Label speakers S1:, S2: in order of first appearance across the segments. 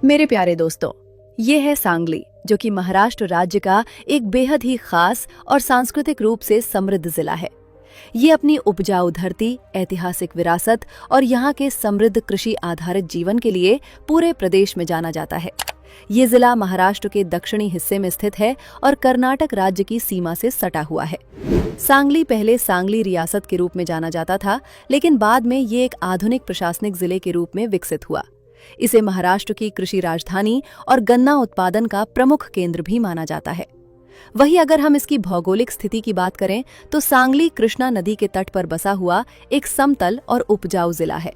S1: मेरे प्यारे दोस्तों, ये है सांगली, जो कि महाराष्ट्र राज्य का एक बेहद ही खास और सांस्कृतिक रूप से समृद्ध जिला है। ये अपनी उपजाऊ धरती, ऐतिहासिक विरासत और यहाँ के समृद्ध कृषि आधारित जीवन के लिए पूरे प्रदेश में जाना जाता है। ये जिला महाराष्ट्र के दक्षिणी हिस्से में स्थित है और कर्नाटक राज्य की सीमा से सटा हुआ है। सांगली पहले सांगली रियासत के रूप में जाना जाता था, लेकिन बाद में ये एक आधुनिक प्रशासनिक जिले के रूप में विकसित हुआ। इसे महाराष्ट्र की कृषि राजधानी और गन्ना उत्पादन का प्रमुख केंद्र भी माना जाता है। वहीं अगर हम इसकी भौगोलिक स्थिति की बात करें तो सांगली कृष्णा नदी के तट पर बसा हुआ एक समतल और उपजाऊ जिला है।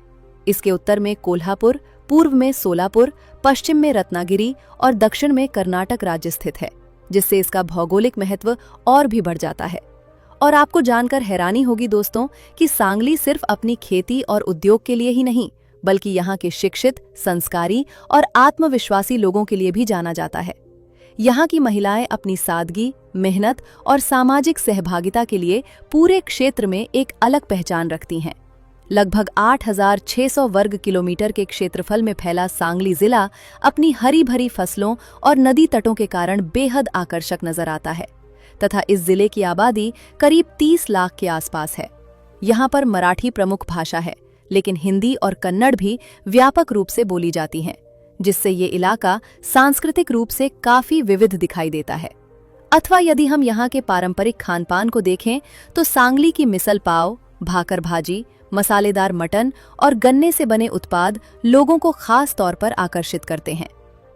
S1: इसके उत्तर में कोल्हापुर, पूर्व में सोलापुर, पश्चिम में रत्नागिरी और दक्षिण में कर्नाटक राज्य स्थित है, जिससे इसका भौगोलिक महत्व और भी बढ़ जाता है। और आपको जानकर हैरानी होगी दोस्तों कि सांगली सिर्फ अपनी खेती और उद्योग के लिए ही नहीं, बल्कि यहाँ के शिक्षित, संस्कारी और आत्मविश्वासी लोगों के लिए भी जाना जाता है। यहाँ की महिलाएं अपनी सादगी, मेहनत और सामाजिक सहभागिता के लिए पूरे क्षेत्र में एक अलग पहचान रखती हैं। लगभग 8,600 वर्ग किलोमीटर के क्षेत्रफल में फैला सांगली जिला अपनी हरी भरी फसलों और नदी तटों के कारण बेहद आकर्षक नजर आता है तथा इस जिले की आबादी करीब 30 लाख के आसपास है। यहाँ पर मराठी प्रमुख भाषा है, लेकिन हिंदी और कन्नड़ भी व्यापक रूप से बोली जाती हैं, जिससे ये इलाका सांस्कृतिक रूप से काफी विविध दिखाई देता है। अथवा यदि हम यहाँ के पारंपरिक खानपान को देखें तो सांगली की मिसल पाव, भाकर भाजी, मसालेदार मटन और गन्ने से बने उत्पाद लोगों को खास तौर पर आकर्षित करते हैं।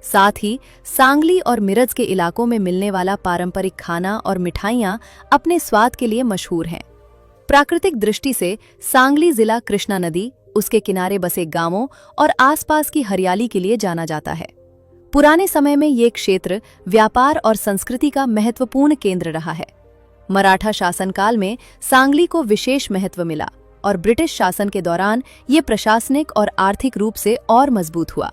S1: साथ ही सांगली और मिरज के इलाकों में मिलने वाला पारंपरिक खाना और मिठाइयाँ अपने स्वाद के लिए मशहूर हैं। प्राकृतिक दृष्टि से सांगली जिला कृष्णा नदी, उसके किनारे बसे गांवों और आसपास की हरियाली के लिए जाना जाता है। पुराने समय में ये क्षेत्र व्यापार और संस्कृति का महत्वपूर्ण केंद्र रहा है। मराठा शासनकाल में सांगली को विशेष महत्व मिला और ब्रिटिश शासन के दौरान ये प्रशासनिक और आर्थिक रूप से और मजबूत हुआ।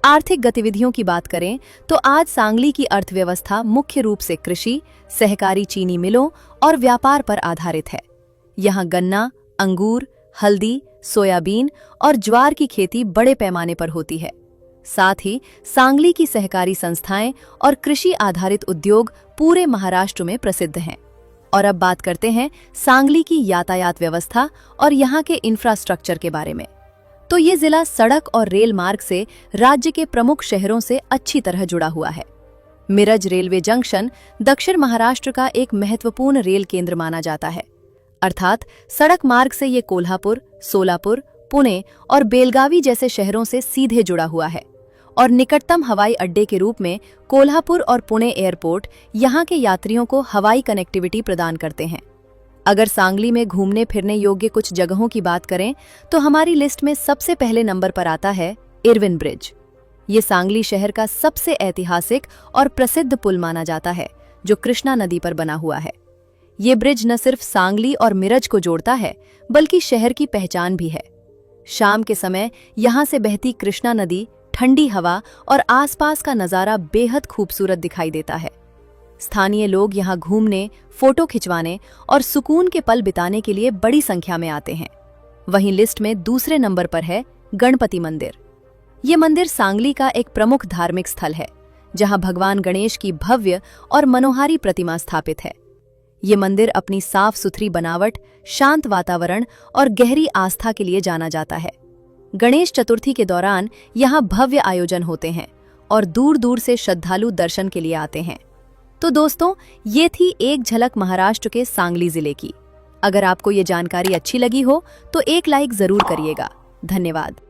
S1: आर्थिक गतिविधियों की बात करें तो आज सांगली की अर्थव्यवस्था मुख्य रूप से कृषि, सहकारी चीनी मिलों और व्यापार पर आधारित है। यहाँ गन्ना, अंगूर, हल्दी, सोयाबीन और ज्वार की खेती बड़े पैमाने पर होती है। साथ ही सांगली की सहकारी संस्थाएं और कृषि आधारित उद्योग पूरे महाराष्ट्र में प्रसिद्ध हैं। और अब बात करते हैं सांगली की यातायात व्यवस्था और यहाँ के इंफ्रास्ट्रक्चर के बारे में। तो ये जिला सड़क और रेल मार्ग से राज्य के प्रमुख शहरों से अच्छी तरह जुड़ा हुआ है। मिरज रेलवे जंक्शन दक्षिण महाराष्ट्र का एक महत्वपूर्ण रेल केंद्र माना जाता है। अर्थात सड़क मार्ग से ये कोल्हापुर, सोलापुर, पुणे और बेलगावी जैसे शहरों से सीधे जुड़ा हुआ है। और निकटतम हवाई अड्डे के रूप में कोल्हापुर और पुणे एयरपोर्ट यहाँ के यात्रियों को हवाई कनेक्टिविटी प्रदान करते हैं। अगर सांगली में घूमने फिरने योग्य कुछ जगहों की बात करें तो हमारी लिस्ट में सबसे पहले नंबर पर आता है इरविन ब्रिज। ये सांगली शहर का सबसे ऐतिहासिक और प्रसिद्ध पुल माना जाता है, जो कृष्णा नदी पर बना हुआ है। ये ब्रिज न सिर्फ सांगली और मिरज को जोड़ता है, बल्कि शहर की पहचान भी है। शाम के समय यहाँ से बहती कृष्णा नदी, ठंडी हवा और आसपास का नज़ारा बेहद खूबसूरत दिखाई देता है। स्थानीय लोग यहाँ घूमने, फोटो खिंचवाने और सुकून के पल बिताने के लिए बड़ी संख्या में आते हैं। वहीं लिस्ट में दूसरे नंबर पर है गणपति मंदिर। ये मंदिर सांगली का एक प्रमुख धार्मिक स्थल है, जहाँ भगवान गणेश की भव्य और मनोहारी प्रतिमा स्थापित है। ये मंदिर अपनी साफ सुथरी बनावट, शांत वातावरण और गहरी आस्था के लिए जाना जाता है। गणेश चतुर्थी के दौरान यहाँ भव्य आयोजन होते हैं और दूर दूर से श्रद्धालु दर्शन के लिए आते हैं। तो दोस्तों, ये थी एक झलक महाराष्ट्र के सांगली जिले की। अगर आपको ये जानकारी अच्छी लगी हो तो एक लाइक जरूर करिएगा। धन्यवाद।